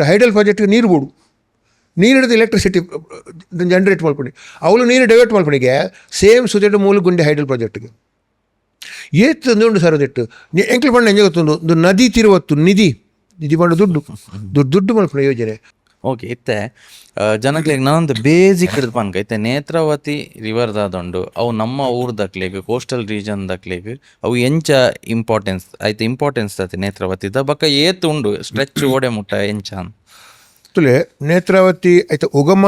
Hydel project ನೀರು ಬೋಡು ನೀರು ಹಿಡಿದು ಎಲೆಕ್ಟ್ರಿಸಿಟಿ ಜನ್ರೇಟ್ ಮಾಡ್ಕೊಂಡು ಅವಳು ನೀರು ಡೈವರ್ಟ್ ಮಾಡ್ಕೊಂಡಿಗೆ ಸೇಮ್ ಸುದೆಟ್ಟು ಮೂಲ ಗುಂಡೆ ಹೈಡಲ್ ಪ್ರಾಜೆಕ್ಟ್ಗೆ ಏತಂದು ಸರ್ ಅದಿಟ್ಟು ಎಂಕ್ಲು ಪಂಡ ಎಂಜ ಗೊತ್ತೊಂದು ಒಂದು ನದಿ ತಿರುವತ್ತು ನಿಧಿ ಪಂಡ ದುಡ್ಡು ಮಲ್ಪನ ಯೋಜನೆ. ಓಕೆ ಇತ್ತೆ ಜನಕ್ಲಿಗೆ ನಾನೊಂದು ಬೇಸಿಕ್ ಹಿಡಿದು ಪನ್ಕ ಇತ್ತೆ ನೇತ್ರಾವತಿ ರಿವರ್ ದಾದೊಂಡು ಅವು ನಮ್ಮ ಊರು ದಕ್ಲಿಗೆ ಕೋಸ್ಟಲ್ ರೀಜನ್ ದಕ್ಲಿಗೆ ಅವು ಎಂಚ ಇಂಪಾರ್ಟೆನ್ಸ್ ಆಯ್ತು ಇಂಪಾರ್ಟೆನ್ಸ್ ಆಯ್ತು ನೇತ್ರಾವತಿದ ಬಕ್ಕ ಏತು ಉಂಡು ಸ್ಟ್ರೆಚ್ ಓಡೆ ಮುಟ್ಟ ಎಂಚ ತುಲೆ ನೇತ್ರಾವತಿ ಆಯ್ತು ಉಗಮ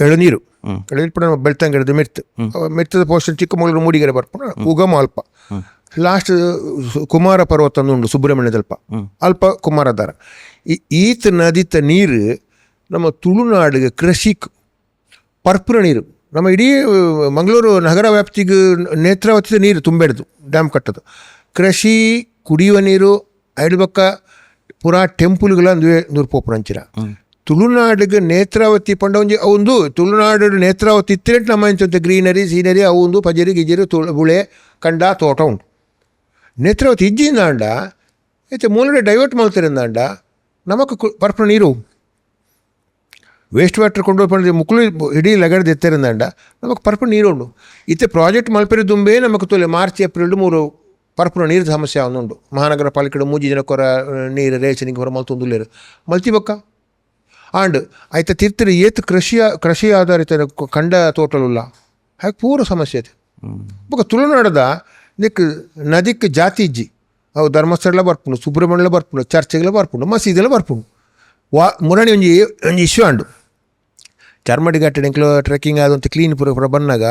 ಎಳನೀರು ಎಳನೀರು ನಮ್ಮ ಬೆಳ್ತಂಗೆ ಹಿಡಿದು ಮೆತ್ತದ ಪೋರ್ಷನ್ ಚಿಕ್ಕಮಗಳೂರು ಮೂಡಿಗೆರೆ ಬರ್ಪುಣ ಉಗಮ ಅಲ್ಪ ಲಾಸ್ಟ್ ಕುಮಾರ ಪರ್ವತ ಉಂಡು ಸುಬ್ರಹ್ಮಣ್ಯದಲ್ಪ ಅಲ್ಪ ಕುಮಾರಧಾರ ಈತ ನದಿತ ನೀರು ನಮ್ಮ ತುಳುನಾಡಿಗೆ ಕೃಷಿಗೆ ಪರ್ಪುರ ನೀರು ನಮ್ಮ ಇಡೀ ಮಂಗಳೂರು ನಗರ ವ್ಯಾಪ್ತಿಗೆ ನೇತ್ರಾವತಿದ ನೀರು ತುಂಬೇಡ್ದು ಡ್ಯಾಮ್ ಕಟ್ಟೋದು ಕೃಷಿ ಕುಡಿಯುವ ನೀರು ಐಡ್ಬಕ್ಕ ಪುರಾ ಟೆಂಪಲ್ಗಳ ನೂರು ಪೋಪುರಂಚಿರ ತುಳುನಾಡಿಗೆ ನೇತ್ರಾವತಿ ಪಂಡ ಒಂಜಿ ಅವಂದು ತುಳುನಾಡು ನೇತ್ರಾವತಿ ಇತ್ತೇ ನಮ್ಮ ಇಂಚಂತೆ ಗ್ರೀನರಿ ಸೀನರಿ ಅವಂದು ಪಜರಿ ಗಿಜರಿ ಬುಳೆ ಕಂಡ ತೋಟ ಉಂಟು ನೇತ್ರಾವತಿ ಇಜ್ಜಿಂದ ಅಂಡ ಐತೆ ಮೂಲಡೆ ಡೈವರ್ಟ್ ಮಾಡ್ತಾರಿಂದ ನಮಕ್ ಪರ್ಪುರ ನೀರು ವೇಸ್ಟ್ ವಾಟರ್ ಕೊಂಡು ಪಂಡ ಮುಕ್ಕಳು ಇಡೀ ಲಗಡ್ದು ಎತ್ತರಿಂದ ನಮಕ್ ಪರ್ಪುರ ನೀರು ಉಂಡು ಇತ್ತೆ ಪ್ರಾಜೆಕ್ಟ್ ಮಲ್ಪೆರೆ ದುಂಬೇ ನಮಕ್ ತೋಲೆ ಮಾರ್ಚ್ ಏಪ್ರಿಲ್ 3 ಪರ್ಪುರ ನೀರು ಸಮಸ್ಯೆ ಅವನುಂಡು ಮಹಾನಗರ ಪಾಲಿಕೆ 3 ಜನ ಕೊರ ನೀರು ರೇಷನಿಗೆ ಹೊರ ಮಲ್ತೊಂದುಲ್ಲೇರು ಮಲ್ತಿಬಕ್ಕ ಆಂಡ್ ಆಯ್ತ ತಿರ್ತಿರಿ ಏತ್ ಕೃಷಿ ಆಧಾರಿತ ಕಂಡ ತೋಟಲುಲ್ಲ ಹಾಗೆ ಪೂರ ಸಮಸ್ಯೆ ಐತೆ ಬೊಕ್ಕ ತುಳುನಾಡದ ನಿಕ್ ನದಿಕ್ ಜಾತಿ ಇಜ್ಜಿ ಅವು ಧರ್ಮಸ್ಥಳ ಬರ್ಪುಂಡು ಸುಬ್ರಹ್ಮಣ್ಯ ಬರ್ಪುಂಡು ಚರ್ಚ್ಗೆಲ್ಲ ಬರ್ಪುಂಡು ಮಸೀದೆಲ್ಲ ಬರ್ಪುಂಡು ಮುರಣಿ ಒಂಜಿ ಇಶ್ಯೂ ಆಂಡು ಚರ್ಮಡಿ ಘಾಟೆ ಎಂಕ್ಲು ಟ್ರೆಕ್ಕಿಂಗ್ ಆದಂತ ಕ್ಲೀನ್ ಪೂರ ಬಂದಾಗ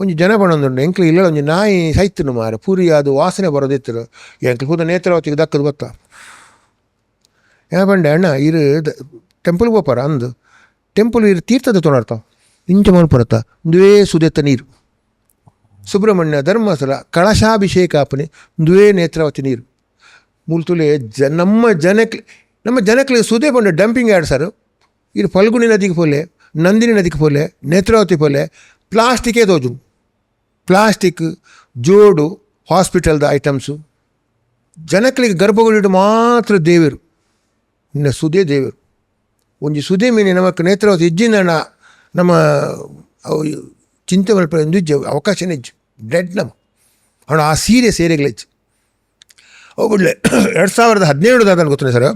ಒಂಜಿ ಜನ ಬಣ್ಣೊಂದುಂಡು ಎಂಕ್ಲು ಇಲ್ಲ ಒಂಜಿ ನಾಯಿ ಸೈತನು ಮಾರ ಪೂರಿ ಅದು ವಾಸನೆ ಬರೋದಿತ್ತರು ಎಂಕ್ಲು ಹೋದ ನೇತ್ರಾವತಿಗೆ ದಕ್ಕದು ಬತ್ತ ಯಾ ಬಂಡೆ ಅಣ್ಣ ಇರು ಟೆಂಪಲ್ಗೆ ಹೋಪಾರ ಅಂದು ಟೆಂಪಲ್ ಇರು ತೀರ್ಥದ ತೊಣರ್ತಾವ ಇಂಚ ಮಲ್ಪರತ್ತ ದುವೇ ಸುದೆತ್ತ ನೀರು ಸುಬ್ರಹ್ಮಣ್ಯ ಧರ್ಮಸ್ಥಳ ಕಳಶಾಭಿಷೇಕ ಆಪನೆ ದುವೇ ನೇತ್ರಾವತಿ ನೀರು ಮುಲ್ತುಲೆ ನಮ್ಮ ಜನಕ್ಕೆ ಸುದೇ ಬಂಡ ಡಂಪಿಂಗ್ ಯಾರ್ಡ್ ಸರ್ ಇದು ಫಲ್ಗುಣಿ ನದಿಗೆ ಪೋಲೆ ನಂದಿನಿ ನದಿಗೆ ಪೋಲೆ ನೇತ್ರಾವತಿ ಪೋಲೆ ಪ್ಲಾಸ್ಟಿಕೇ ತೋಜು ಪ್ಲಾಸ್ಟಿಕ್ ಜೋಡು ಹಾಸ್ಪಿಟಲ್ದ ಐಟಮ್ಸು ಜನಕ್ಕೆ ಗರ್ಭಗುಡಿಡು ಮಾತ್ರ ದೇವರು ಇನ್ನು ಸುದೇ ದೇವರು ಒಂಜಿ ಸುದೇ ಮೀನೆ ನಮಕ್ ನೇತ್ರಾವತಿ ಇಜ್ಜಿನ ನಮ್ಮ ಚಿಂತೆ ಮಲ್ಪ ಇಜ್ಜು ಅವಕಾಶನೇ ಇಜ್ಜು ಡೆಡ್ ನಮ್ಮ ಅವನು ಆ ಸೀರಿಯಸ್ ಏರಿಯಾಗಳು ಇಜ್ಜು ಅವು ಬಿಡಲೆ 2017 ಅದನ್ನು ಗೊತ್ತಿಲ್ಲ ಸರ್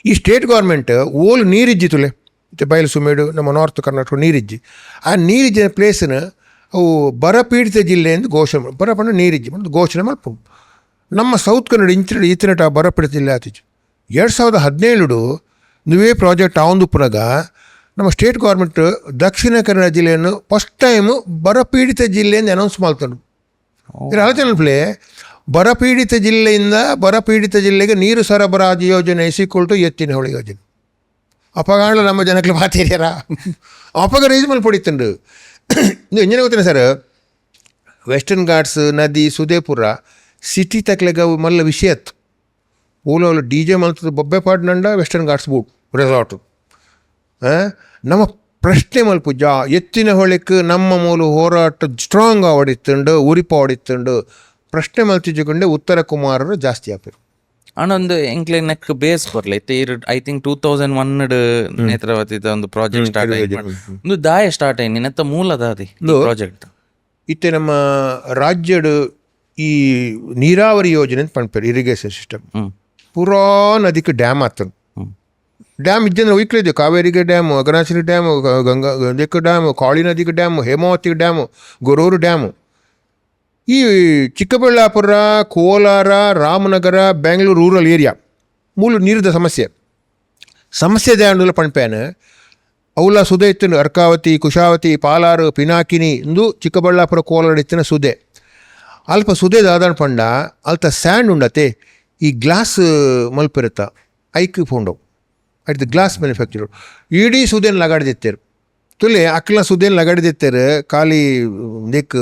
ಈ ಸ್ಟೇಟ್ ಗೌರ್ಮೆಂಟ್ ಓಲ್ ನೀರಿಜ್ಜಿತುಲೆ ಮತ್ತು ಬಯಲುಸುಮೇಡು ನಮ್ಮ ನಾರ್ತ್ ಕರ್ನಾಟಕ ನೀರಿಜ್ಜಿ ಆ ನೀರಿಜ್ಜಿನ ಪ್ಲೇಸನ್ನ ಅವು ಬರಪೀಡಿತ ಜಿಲ್ಲೆ ಎಂದು ಘೋಷಣೆ ಬರಪಂಡ ನೀರಿಜ್ಜಿ ಮತ್ತು ಘೋಷಣೆ ಮಲ್ಪು ನಮ್ಮ ಸೌತ್ ಕನ್ನಡ ಈತನಟ ಬರಪೀಡಿತ ಜಿಲ್ಲೆ ಆತಿಜ್ಜು 2017 ನೀವೇ ಪ್ರಾಜೆಕ್ಟ್ ಆವಂದುಪುರಾಗ ನಮ್ಮ ಸ್ಟೇಟ್ ಗೌರ್ಮೆಂಟ್ ದಕ್ಷಿಣ ಕನ್ನಡ ಜಿಲ್ಲೆಯನ್ನು ಫಸ್ಟ್ ಟೈಮು ಬರಪೀಡಿತ ಜಿಲ್ಲೆಯಿಂದ ಅನೌನ್ಸ್ ಮಾಡ್ತಾರೆ ಇದರ ಆಲೋಚನೆ ಬರಪೀಡಿತ ಜಿಲ್ಲೆಯಿಂದ ಬರಪೀಡಿತ ಜಿಲ್ಲೆಗೆ ನೀರು ಸರಬರಾಜು ಯೋಜನೆ ಇಸಿಕೊಳ್ಟು ಎತ್ತಿನ ಹೊಳೆ ಯೋಜನೆ ಅಪಗಾಣ ನಮ್ಮ ಜನಕ್ಕೆ ಮಾತೇರ್ಯಾರ ಅಪಗ ರೈಸ್ ಮೇಲೆ ಪಡಿತಂಡು ಇದು ಎಂಜನೆ ಗೊತ್ತಿನ ಸರ್ ವೆಸ್ಟರ್ನ್ ಘಾಟ್ಸ್ ನದಿ ಸುದೇಪುರ ಸಿಟಿ ತಕ್ಲೆಗ ಮಲ್ಲ ವಿಷಯತ್ ಓಲೋಲು ಡಿ ಜೆ ಮಲ್ತದ ಬೊಬ್ಬೆ ಪಾಡ್ನಂಡ ವೆಸ್ಟರ್ನ್ ಘಾಟ್ಸ್ ಬೂಟ್ ರೆಸಾರ್ಟು ನಮ್ಮ ಪ್ರಶ್ನೆ ಮಲ್ಪು ಎತ್ತಿನ ಹೊಳೆಕ್ ನಮ್ಮ ಮೂಲ ಹೋರಾಟ ಸ್ಟ್ರಾಂಗ್ ಹೊಡಿತುಂಡು ಉರಿಪ ಹೊಡಿತುಂಡು ಪ್ರಶ್ನೆ ಮಲ್ತಿಜ್ಜುಕೊಂಡೆ ಉತ್ತರ ಕುಮಾರರು ಜಾಸ್ತಿ ಆಪರು ಅಣ್ಣೊಂದು ಎಂಕ್ಲೆನಕ್ ಬೇಸ್ ಬರ್ಲೈತೆ ಐ ಥಿಂಕ್ 2001 ನೇತ್ರಾವತಿದ ಒಂದು ಪ್ರಾಜೆಕ್ಟ್ ಸ್ಟಾರ್ಟ್ ಆಯ್ತು ಒಂದು ದಾಯ ಸ್ಟಾರ್ಟ್ ಆಯ್ತು ನೆತ್ತ ಮೂಲದ ಅದೇ ಪ್ರಾಜೆಕ್ಟ್ ಇತ್ತೆ ನಮ್ಮ ರಾಜ್ಯದ ಈ ನೀರಾವರಿ ಯೋಜನೆ ಅಂತ ಪಂಪೇರು ಇರಿಗೇಷನ್ ಸಿಸ್ಟಮ್ ಪುರಾ ನದಿಗೆ ಡ್ಯಾಮ್ ಆಗ್ತದೆ ಡ್ಯಾಮ್ ಇದ್ದಂದ್ರೆ ಒಯ್ಕಲಿದೆ ಕಾವೇರಿಗೆ dam Aghanashini dam Ganga dam Kali ನದಿಗೆ dam Hemavathi dam Gorur dam ಈ ಚಿಕ್ಕಬಳ್ಳಾಪುರ ಕೋಲಾರ ರಾಮನಗರ ಬೆಂಗಳೂರು ರೂರಲ್ ಏರಿಯಾ ಮೂಲ ನೀರಿದ ಸಮಸ್ಯೆ ದ್ಯಾಂಡುಲ ಪಣ್ಪೇನು ಅವಲ ಸುದೆ ಇತ್ತು ಅರ್ಕಾವತಿ ಕುಶಾವತಿ ಪಾಲಾರು ಪಿನಾಕಿನಿ ಇಂದು ಚಿಕ್ಕಬಳ್ಳಾಪುರ ಕೋಲಾರ ಇತ್ತಿನ ಸುದೆ ಅಲ್ಪ ಸುದೆ ದಾದಾಣ ಪಂಡ ಅಲ್ತ ಸ್ಯಾಂಡ್ ಉಂಡತೆ ಈ ಗ್ಲಾಸ್ ಮಲ್ಪಿರುತ್ತ ಐಕ್ ಫೋಂಡವು ಅಟ್ ದ ಗ್ಲಾಸ್ ಮ್ಯಾನುಫ್ಯಾಕ್ಚರ್ ಇಡೀ ಸುದೇನು ಲಗಾಡ್ದಿತ್ತೇರು ತುಲೆ ಅಕ್ಲ ಸುದೇನು ಲಗಾಡ್ದಿತ್ತೇರು ಖಾಲಿ ದಿಕ್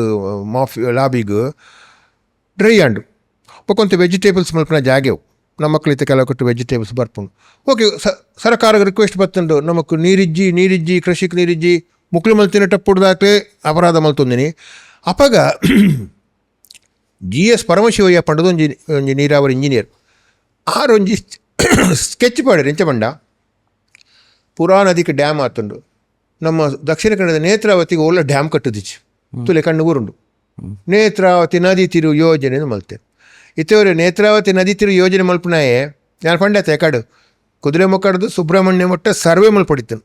ಲಾಬಿಗೂ ಡ್ರೈ ಆಂಡು ಪಕ್ಕೊಂತ ವೆಜಿಟೇಬಲ್ಸ್ ಮಲ್ಪನ ಜಾಗೆವು ನಮ್ಮ ಮಕ್ಕಳಿತ ಕೆಲವು ಕೊಟ್ಟು ವೆಜಿಟೇಬಲ್ಸ್ ಬರ್ಪುಂಡು ಓಕೆ ಸರ್ಕಾರಕ್ಕೆ ರಿಕ್ವೆಸ್ಟ್ ಬರ್ತಂಡು ನಮಕ್ ನೀರಿಜ್ಜಿ ಕೃಷಿಗೆ ನೀರಿಜ್ಜಿ ಮುಕ್ಳು ಮಲ್ತಿನ ಟಪ್ಪುಡ್ದಾಕ್ಲೆ ಅಪರಾಧ ಮಲ್ತೊಂದಿನಿ ಅಪಗ GS ಪರಮಶಿವಯ್ಯ ಪಂಡದು ಒಂಜಿ ನೀರಾವರಿ ಇಂಜಿನಿಯರ್ ಆರೊಂಜಿ ಸ್ಕೆಚ್ ಪಾಡಿರಿ ಎಂಚ ಬಂಡ ಪುರಾ ನದಿಗೆ ಡ್ಯಾಮ್ ಆತುಂಡು ನಮ್ಮ ದಕ್ಷಿಣ ಕನ್ನಡದ ನೇತ್ರಾವತಿಗೆ ಒಳ್ಳೆ ಡ್ಯಾಮ್ ಕಟ್ಟುದಿಚ್ಚು ತುಲೆ ಕಣ್ಣು ಊರುಂಡು ನೇತ್ರಾವತಿ ನದಿ ತಿರು ಯೋಜನೆ ಮಲ್ತೆ ಇತ್ತವರೆ ನೇತ್ರಾವತಿ ನದಿ ತಿರು ಯೋಜನೆ ಮಲ್ಪನಾಯೆ ನಾನು ಪಂಡತೆ ಕಾಡು ಕುದುರೆ ಮುಕ್ಕಡ್ದು ಸುಬ್ರಹ್ಮಣ್ಯ ಮಟ್ಟ ಸರ್ವೆ ಮಲ್ಪಡಿತನು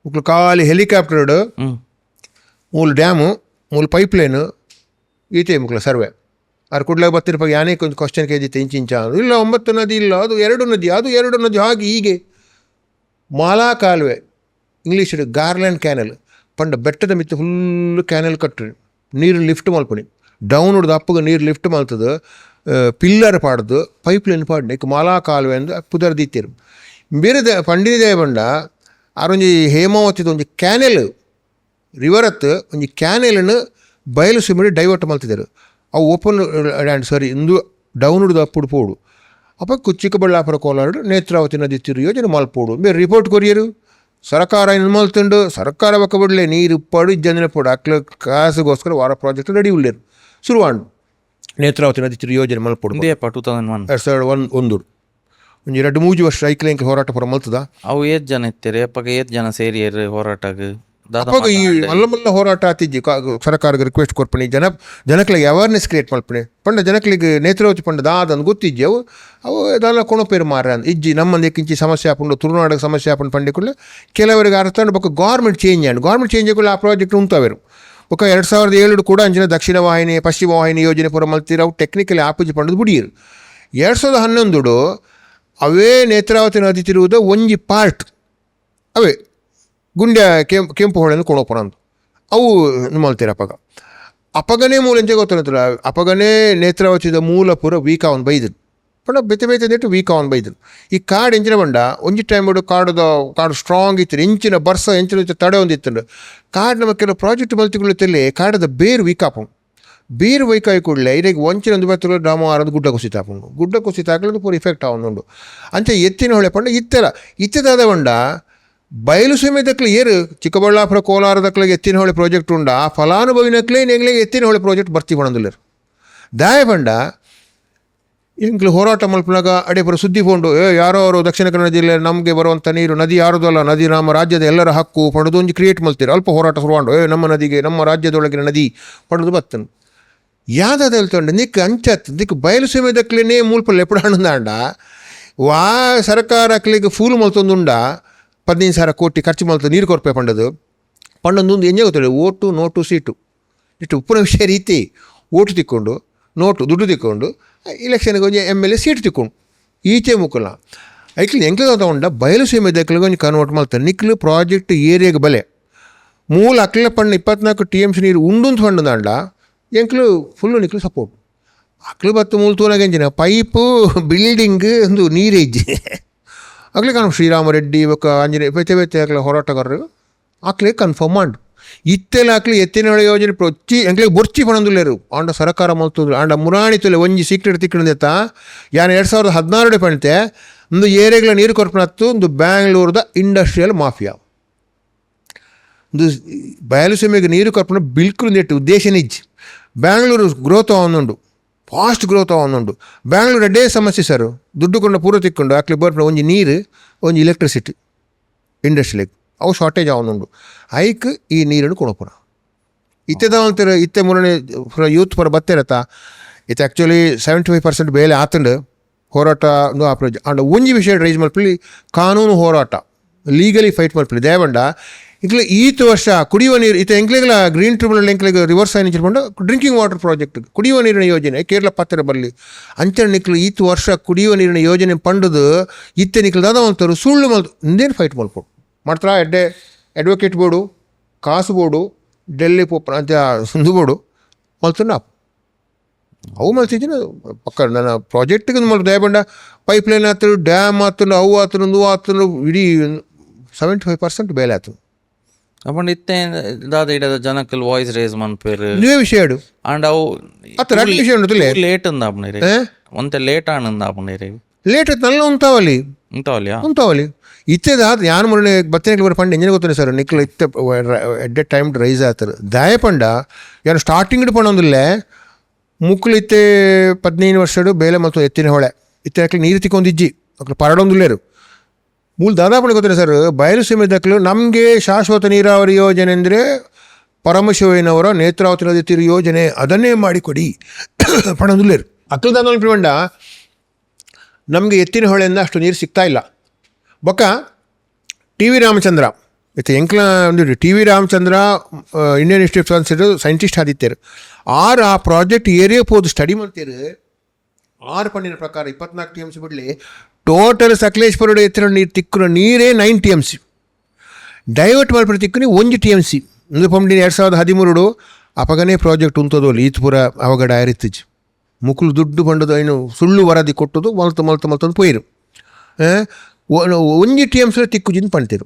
ಮುಕ್ಳು ಖಾಲಿ ಹೆಲಿಕಾಪ್ಟರ್ಡು ಮೂಲ ಡ್ಯಾಮು ಮೂಲ ಪೈಪ್ ಲೈನು ಈತೆ ಮುಕ್ಳ ಸರ್ವೆ ಅವ್ರು ಕುಡ್ಲಾಗ ಬರ್ತಿರ್ಪಾಗ ಯಾನೇ ಒಂದು ಕ್ವಶನ್ ಕೇಜಿತ್ತೆ ಇಂಚಿಂಚ ಇಲ್ಲ 9 ನದಿ ಇಲ್ಲ ಅದು 2 ನದಿ ಅದು 2 ನದಿ ಹಾಗೆ ಹೀಗೆ ಮಾಲಾ ಕಾಲುವೆ ಇಂಗ್ಲೀಷ್ ಗಾರ್ಲ್ಯಾಂಡ್ ಕ್ಯಾನಲ್ ಪಂಡ ಬೆಟ್ಟದ ಮಿತ್ತು ಫುಲ್ಲು ಕ್ಯಾನಲ್ ಕಟ್ಟ್ರಿ ನೀರು ಲಿಫ್ಟ್ ಮಲ್ಪಣಿ ಡೌನ್ ಹೊಡ್ದು ಅಪ್ಪಗೆ ನೀರು ಲಿಫ್ಟ್ ಮಲ್ತದ ಪಿಲ್ಲರ್ ಪಾಡ್ದು ಪೈಪ್ ಲೈನ್ ಪಾಡ್ದು ಈಗ ಮಾಲಾ ಕಾಲುವೆ ಅಂದು ಪುದರ್ ದೀತಿರು ಬೇರೆ ಪಂಡಿನಿದೆ ಬಂಡ ಆರೊಂಜಿ ಹೇಮಾವತಿದ ಒಂಜಿ ಕ್ಯಾನೆಲ್ ರಿವರತ್ ಒಂಜಿ ಕ್ಯಾನೆಲ್ನ ಬಯಲು ಸೀಮೆಗೆ ಡೈವರ್ಟ್ ಮಲ್ತಿದ್ದಾರೆ ಅವು ಓಪನ್ ಲ್ಯಾಂಡ್ ಸಾರಿ ಇಂದು ಡೌನ್ ಹಿಡಿದು ಅಪ್ಪುಡು ಪೋಡು ಅಪ್ಪ ಚಿಕ್ಕಬಳ್ಳಾಪುರ ಕೋಲಾರ ನೇತ್ರಾವತಿ ನದಿ ತಿರು ಯೋಜನೆ ಮಲ್ಪೋಡು ಬೇರೆ ರಿಪೋರ್ಟ್ ಕೊರಿಯರು ಸರ್ಕಾರ ಏನು ಮಲ್ತುಂಡು ಸರ್ಕಾರ ಬಕ್ಕ ಬಿಡಲೆ ನೀರು ಪಡು ಜನ ಪೋಡು ಅಕ್ಲ ಕಾಸಿಗೋಸ್ಕರ ವಾರ ಪ್ರಾಜೆಕ್ಟ್ ರೆಡಿ ಉಳ್ಳೇರು ಶುರುವಾಂಡು ನೇತ್ರಾವತಿ ನದಿ ತಿರು ಯೋಜನೆ ಮಲ್ಪೋಡು 2001 ಒಂದು 2-3 ವರ್ಷ ಐಕ್ಲೆಂಕ್ ಹೋರಾಟ ಪುರ ಮಲ್ತದ ಅವು ಏತ್ ಜನ ಇತ್ತೀರಿ ಅಪ್ಪಗೆ ಏತ್ ಜನ ಸೇರಿಯರು ಹೋರಾಟಕ್ಕೆ ಅಪ್ಪಾಗ ಈ ಮಲ್ಲ ಹೋರಾಟ ಆತಿಜ್ಜಿ ಸರ್ಕಾರಕ್ಕೆ ರಿಕ್ವೆಸ್ಟ್ ಕೊರ್ಪಣಿ ಜನಕ್ಳಿಗೆ ಅವೇರ್ನೆಸ್ ಕ್ರಿಯೇಟ್ ಮಲ್ಪಣೆ ಪಂಡ ಜನಕ್ಳಿಗೆ ನೇತ್ರಾವತಿ ಪಂಡ ದಾದಂದು ಗೊತ್ತಿಜ್ಜಿ ಅವು ಅದೆಲ್ಲ ಕೊಣಪೇರು ಮಾರ ಅಂದ್ ಇಜ್ಜಿ ನಮ್ಮಂದು ಕಿಂಚಿ ಸಮಸ್ಯೆ ಹಾಕೊಂಡು ತುಳುನಾಡಿಗೆ ಸಮಸ್ಯೆ ಹಾಕೊಂಡು ಪಂಡಿಕೊಳ್ಳೆ ಕೆಲವರಿಗೆ ಅರ್ಥ ಬೊಕ್ಕ government change and government change ಆಗಿ ಆ ಪ್ರಾಜೆಕ್ಟ್ ಉಂಟವೇರು ಬೊಕ್ಕ 2007 ಕೂಡ ಅಂಚಿನ ದಕ್ಷಿಣ ವಾಹಿನಿ ಪಶ್ಚಿಮ ವಾಹಿನಿ ಯೋಜನೆ ಪೂರ ಮಲ್ತಿರ ಅವು ಟೆಕ್ನಿಕಲಿ ಆಪುಜಿ ಪಂಡದು ಬುಡಿಯರು 2011 ಅವೇ ನೇತ್ರಾವತಿ ನದಿ ತಿರುವುದ ಒಂಜಿ ಪಾರ್ಟ್ ಅವೇ ಗುಂಡ್ಯ ಕೆಂಪು ಹೊಳೆಯನ್ನು ಕೊಣೋಪುರ ಅಂತ ಅವು ಮಲ್ತೀರ ಅಪಗನೇ ಮೂಲ ಎಂಚೆ ಗೊತ್ತಿರತ್ತಲ್ಲ ಅಪಗನೇ ನೇತ್ರಾವತಿದ ಮೂಲ ಪೂರ ವೀಕ ಅವನು ಬೈದ್ರು ಪಂಡ ಬೆತೆ ನೆಟ್ಟು ವೀಕ ಅವನು ಬೈದ್ರು ಈ ಕಾಡು ಎಂಚಿನ ಬಂಡ ಒಂಜಿ ಟೈಮ್ ಕಾಡು ಸ್ಟ್ರಾಂಗ್ ಇತ್ತು ಎಂಚಿನ ಬರ್ಸ ಎಂಚಿನ ತಡೆ ಒಂದಿತ್ತು ಕಾಡು ನಮ್ಮ ಕೆಲವು ಪ್ರಾಜೆಕ್ಟ್ ಮಲ್ತಿಕೊಳ್ಳುತ್ತಲ್ಲಿ ಕಾಡದ ಬೇರು ವೀಕಾಪು ಬೇರು ವೈಕಾಯಿ ಕೂಡಲೇ ಇದಕ್ಕೆ ಒಂಚಿನ ಒಂದು ಬತ್ತಲು ಡಾಮ ಆರದು ಗುಡ್ಡ ಕುಸಿತ ಹಾಕಲು ಪೂರ ಇಫೆಕ್ಟ್ ಅವನುಂಡು ಅಂಚೆ ಎತ್ತಿನ ಹೊಳೆ ಪಂಡ ಇತ್ತದಾದ ಬಂಡ ಬಯಲು ಸೀಮೆ ದಕ್ಲೆ ಏರು ಚಿಕ್ಕಬಳ್ಳಾಪುರ ಕೋಲಾರ ದಕ್ಲೆಗೆ ಎತ್ತಿನ ಹೊಳೆ ಪ್ರಾಜೆಕ್ಟ್ ಉಂಡ ಆ ಫಲಾನುಭವಿನಕ್ಲೇ ನೆಂಗ್ಲಿಗೆ ಎತ್ತಿನ ಹೊಳೆ ಪ್ರಾಜೆಕ್ಟ್ ಬರ್ತಿ ಬಂದಿಲ್ಲರು ದಾಯ ಬಂಡ ಇಂಗ್ಲು ಹೋರಾಟ ಮಲ್ಪನಾಗ ಅಡೆ ಬರೋ ಸುದ್ದಿ ಕೊಂಡು ಯಾರೋ ಅವರು ದಕ್ಷಿಣ ಕನ್ನಡ ಜಿಲ್ಲೆ ನಮಗೆ ಬರುವಂಥ ನೀರು ನದಿ ಯಾರದು ಅಲ್ಲ ನದಿ ನಮ್ಮ ರಾಜ್ಯದ ಎಲ್ಲರ ಹಕ್ಕು ಪಡೆದೊಂದು ಕ್ರಿಯೇಟ್ ಮಲ್ತೀರಿ ಅಲ್ಪ ಹೋರಾಟ ಶುರುವಾಂಡು ನಮ್ಮ ನದಿಗೆ ನಮ್ಮ ರಾಜ್ಯದೊಳಗಿನ ನದಿ ಪಡೆದು ಬತ್ತನು ಯಾವ್ದು ಹೇಳ್ತಂಡು ನಿಕ್ ಅಂಚತ್ ದಿಕ್ ಬಯಲು ಸೀಮೆ ದಕ್ಲೇನೇ ಮೂಲಪಲ್ಲಿ ಎప్పుడు ಹಣ್ಣದಾಂಡ ವಾ ಸರ್ಕಾರ ಅಕ್ಲಿಗೆ ಫೂಲ್ ಮಲ್ತೊಂದುಂಡ 15,000 ಕೋಟಿ ಖರ್ಚು ಮಲ್ತ ನೀರು ಕೊರಪೆ ಪಂಡೊಂದು ಎಂಜೆ ಗೊತ್ತಿಲ್ಲ ಓಟು ನೋಟು ಸೀಟು ಇಷ್ಟು ಉಪ್ಪುನ ವಿಷಯ ರೀತಿ ಓಟು ತಿಕ್ಕೊಂಡು ನೋಟು ದುಡ್ಡು ತಿಕ್ಕೊಂಡು ಇಲೆಕ್ಷನ್ಗೆ ಒಂಜಿ MLA ಸೀಟು ತಿಕ್ಕೊಂಡು ಈಚೆ ಮುಕ್ಕಲ್ಲ ಐಕ್ಲಿ ಎಂಕ್ಲೆ ತಗೊಂಡ ಬಯಲು ಸೀಮೆ ದಕ್ಲಿಗೆ ಒಂಜಿ ಕನ್ವರ್ಟ್ ಮಾಡ್ತಾರೆ ನಿಕ್ಲು ಪ್ರಾಜೆಕ್ಟ್ ಏರಿಯಾಗೆ ಬಲೆ ಮೂಲ ಅಕ್ಲ ಪಂಡ 24 TMC ನೀರು ಉಂಡು ಪಂಡದಾಂಡ ಎಂಕ್ಲು ಫುಲ್ಲು ನಿಕ್ಲು ಸಪೋರ್ಟ್ ಅಕ್ಲು ಬತ್ತು ಮೂಲ ತೂನಾಗ ಎಂಜಿನ ಪೈಪು ಬಿಲ್ಡಿಂಗ್ ಒಂದು ನೀರೇ ಇಜ್ಜಿ ಆಗ್ಲೇ ಕಾಣು ಶ್ರೀರಾಮರೆಡ್ಡಿ ಇವಾಗ ಆಂಜನೇಯ ಬೇತೆ ಆಗ್ಲೇ ಹೋರಾಟಗಾರರು ಆಗ್ಲೇ ಕನ್ಫರ್ಮ್ ಮಾಡು ಇತ್ತೆಲ್ಲ ಆಗ್ಲಿ ಎತ್ತಿನ ಹೊಳೆ ಯೋಜನೆ ಎಂಕ್ಲಿಗೆ ಬೊರ್ಚಿ ಪಣಂದುಲ್ಲೇರು ಆಂಡ ಸರ್ಕಾರ ಮಲ್ತಂದ್ರು ಆಂಡ ಮುರಾಣಿ ತುಲೆ ಒಂಜಿ ಸೀಕ್ರೆಟ್ ತಿಕ್ಕಂದೆತ್ತ ಯಾನು 2016 ಪಣಿತೆ ಒಂದು ಏರಿಯಾಗಳ ನೀರು ಕೊರಪನತ್ತು ಒಂದು ಬ್ಯಾಂಗ್ಳೂರ್ದ ಇಂಡಸ್ಟ್ರಿಯಲ್ ಮಾಫಿಯಾ ಒಂದು ಬಯಲು ಸೀಮೆಗೆ ನೀರು ಕೊರಪನ ಬಿಲ್ಕುಲ್ ನೆಟ್ಟು ಉದ್ದೇಶ ನಿಜ್ ಬ್ಯಾಂಗ್ಳೂರು ಗ್ರೋತ್ ಅವನುಂಡು ಫಾಸ್ಟ್ ಗ್ರೋತ್ ಅವನುಂಡು ಬ್ಯಾಂಗ್ಳೂರು ಅಡ್ಡೇ ಸಮಸ್ಯೆ ಸರ್ ದುಡ್ಡು ಕೊಂಡು ಪೂರ ತಿಕ್ಕೊಂಡು ಆಗ್ಲಿ ಬರ್ಪಣ ಒಂಜಿ ನೀರು ಒಂಜಿ ಎಲೆಕ್ಟ್ರಿಸಿಟಿ ಇಂಡಸ್ಟ್ರಿಯಲ್ ಅವು ಶಾರ್ಟೇಜ್ ಅವನುಂಡು ಐಕ್ ಈ ನೀರನ್ನು ಕೊಡೋಪುರ ಇತ್ತೆದ ಅಂತಾರೆ ಇತ್ತೆ ಮೂರನೇ ಯೂತ್ ಪರ ಬತ್ತಿರತ್ತ ಇತ್ತು ಆ್ಯಕ್ಚುಲಿ 75% ಬೇಲೆ ಆತಂಡು ಹೋರಾಟ ಆಪ್ರೋಜ್ ಅಂಡ್ ಒಂಜಿ ವಿಷಯ ರೈಸ್ ಮಲ್ಪಲಿ ಕಾನೂನು ಹೋರಾಟ ಲೀಗಲಿ ಫೈಟ್ ಮಲ್ಪಲಿ ದಯವಂಡ ಈಗಲೇ ಈತ ವರ್ಷ ಕುಡಿಯುವ ನೀರು ಇತ್ತು ಎಂಕ್ಲೆಗಳ ಗ್ರೀನ್ ಟ್ರಿಬ್ಯುನಲ್ ಎಂಕ್ಲೆಗೆ ರಿವರ್ಸ್ ಆಗಿ ನಿಂಚಿಕೊಂಡು ಡ್ರಿಂಕಿಂಗ್ ವಾಟರ್ ಪ್ರಾಜೆಕ್ಟ್ ಕುಡಿಯುವ ನೀರಿನ ಯೋಜನೆ ಕೇರಳ ಪತ್ರ ಬರಲಿ ಅಂಚೆ ನಿಕ್ಲು ಈತ ವರ್ಷ ಕುಡಿಯುವ ನೀರಿನ ಯೋಜನೆ ಪಂಡದು ಇತ್ತೆ ನಿಕ್ಲು ದಾದ ಅಂತಾರೆ ಸುಳ್ಳು ಮಲ್ತು ಇಂದೇನು ಫೈಟ್ ಮಲ್ಪೋಡು ಮಾಡ್ತಾರ ಅಡ್ವೊಕೇಟ್ ಬೋರ್ಡು ಕಾಸು ಬೋರ್ಡು ಡೆಲ್ಲಿ ಪೋಪ್ ಅಂತ ಸುಂದು ಬೋರ್ಡು ಮಲ್ತು ಅವು ಮಲ್ತಿದ್ದೀನಿ ಪಕ್ಕ ನನ್ನ ಪ್ರಾಜೆಕ್ಟಿಗೆ ಮಲ್ತು ದಯಬಂಡ ಪೈಪ್ಲೈನ್ ಆತರು ಡ್ಯಾಮ್ ಆತನು ಅವು ಆತನು ಆತನು ಇಡೀ 75% ಬೇಲೆ ಆತು ಅಪ್ಪಂಡು ಇತ್ತೆ ದಾದ ಇಡದ ಜನಕ್ಕಲ್ ವಾಯ್ಸ್ ರೇಸ್ ಮನ್ಪೇರು ನೀವೇ ವಿಷಯ ಹೇಳು ಅಂಡ್ ಅವು ಅತ್ತ ವಿಷಯ ಉಂಟು ಲೇಟ್ ಅಂದ ಆಪಣೇರಿ ಒಂತೆ ಲೇಟ್ ಆನಂದ ಆಪಣೇರಿ ಲೇಟ್ ನಲ್ಲ ಉಂತಾವಲ್ಲಿ ಇತ್ತೆದ ಯಾನು ಮೊನ್ನೆ ಬತ್ತನೆಗಳು ಬರ ಪಂಡ ಎಂಜಿನ ಗೊತ್ತಾನೆ ಸರ್ ನಿಕ್ಲು ಇತ್ತೆ ಎಟ್ ಎ ಟೈಮ್ ರೈಸ್ ಆತರು ದಾಯ ಪಂಡ ಯಾರು ಸ್ಟಾರ್ಟಿಂಗ್ ಪಣೊಂದಿಲ್ಲೇ ಮುಕ್ಳು ಇತ್ತೆ 15 ವರ್ಷಡು ಬೇಲೆ ಮತ್ತು ಎತ್ತಿನ ಹೊಳೆ ಇತ್ತೆ ನೀರು ತಿಕ್ಕೊಂದಿಜ್ಜಿ ಅక్కడ ಪರಡೊಂದುಲ್ಲೇರು ಮೂಲ ದಾದಾಪಣೆ ಗೊತ್ತಿಲ್ಲ ಸರ್. ಬಯಲು ಸೀಮೆ ದಕ್ಕಲು ನಮಗೆ ಶಾಶ್ವತ ನೀರಾವರಿ ಯೋಜನೆ ಅಂದರೆ ಪರಮಶಿವಯ್ಯನವರ ನೇತ್ರಾವತಿ ನದಿ ತೀರು ಯೋಜನೆ ಅದನ್ನೇ ಮಾಡಿಕೊಡಿ ಪಣದುಲ್ಲೇರು ಅಕ್ಕಲು ದಾದ ಪಿವಂಡ ನಮಗೆ ಎತ್ತಿನ ಹೊಳೆಯಿಂದ ಅಷ್ಟು ನೀರು ಸಿಗ್ತಾ ಇಲ್ಲ. ಬೊಕ್ಕ ಟಿ ವಿ ರಾಮಚಂದ್ರ ಇತ್ತು ಎಂಕ್ಲ ಒಂದು T V Ramachandra Indian institute of scientist ಆದಿತ್ಯರು ಆ ಪ್ರಾಜೆಕ್ಟ್ ಏರಿಯಾ ಹೋದು ಸ್ಟಡಿ ಮಾಡ್ತೀರು. 6 ಪಣ್ಣಿನ ಪ್ರಕಾರ 24 TMC ಬಿಡಲಿ ಟೋಟಲ್ ಸಕಲೇಶ್ಪುರ ಎತ್ತಿನ ನೀರು ತಿಕ್ಕುನ ನೀರೇ 9 TMC ಡೈವರ್ಟ್ ಮಾಡಿಬಿಟ್ಟು ತಿಕ್ಕುನಿ 1 TMC ಒಂದು ಪಂಡಿನ 2013 ಅಪಗನೇ ಪ್ರಾಜೆಕ್ಟ್ ಉಂತದು ಈತ್ ಪೂರ ಅವಾಗ ಡೈರಿತ್ತಿಜ್ ಮುಕ್ಕಲು ದುಡ್ಡು ಬಂಡದು ಏನು ಸುಳ್ಳು ವರದಿ ಕೊಟ್ಟದು ಮಲ್ತಂದು ಪೋಯಿರು 1 TMC ತಿಕ್ಕುಜಿಂದು ಪಣ್ತೀರು.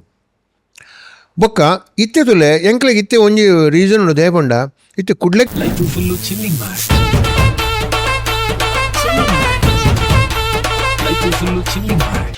ಬೊಕ್ಕ ಇತ್ತೆ ತುಲೆ ಎಂಕ್ಲೆಗೆ ಇತ್ತೆ ಒಂಜಿ ರೀಸನ್ ಉಂಡು ದೇಪಂಡ ಇತ್ತೆ ಕುಡ್ಲೆಕ್ ಲೈಫು ಫುಲ್ಲು ಚಿಲ್ಲಿಂಗ್ ಮಾಡಿ ಲೈಫು ಫುಲ್ಲು ಚಿಲ್ಲಿಂಗ್ ಮಾಡಿ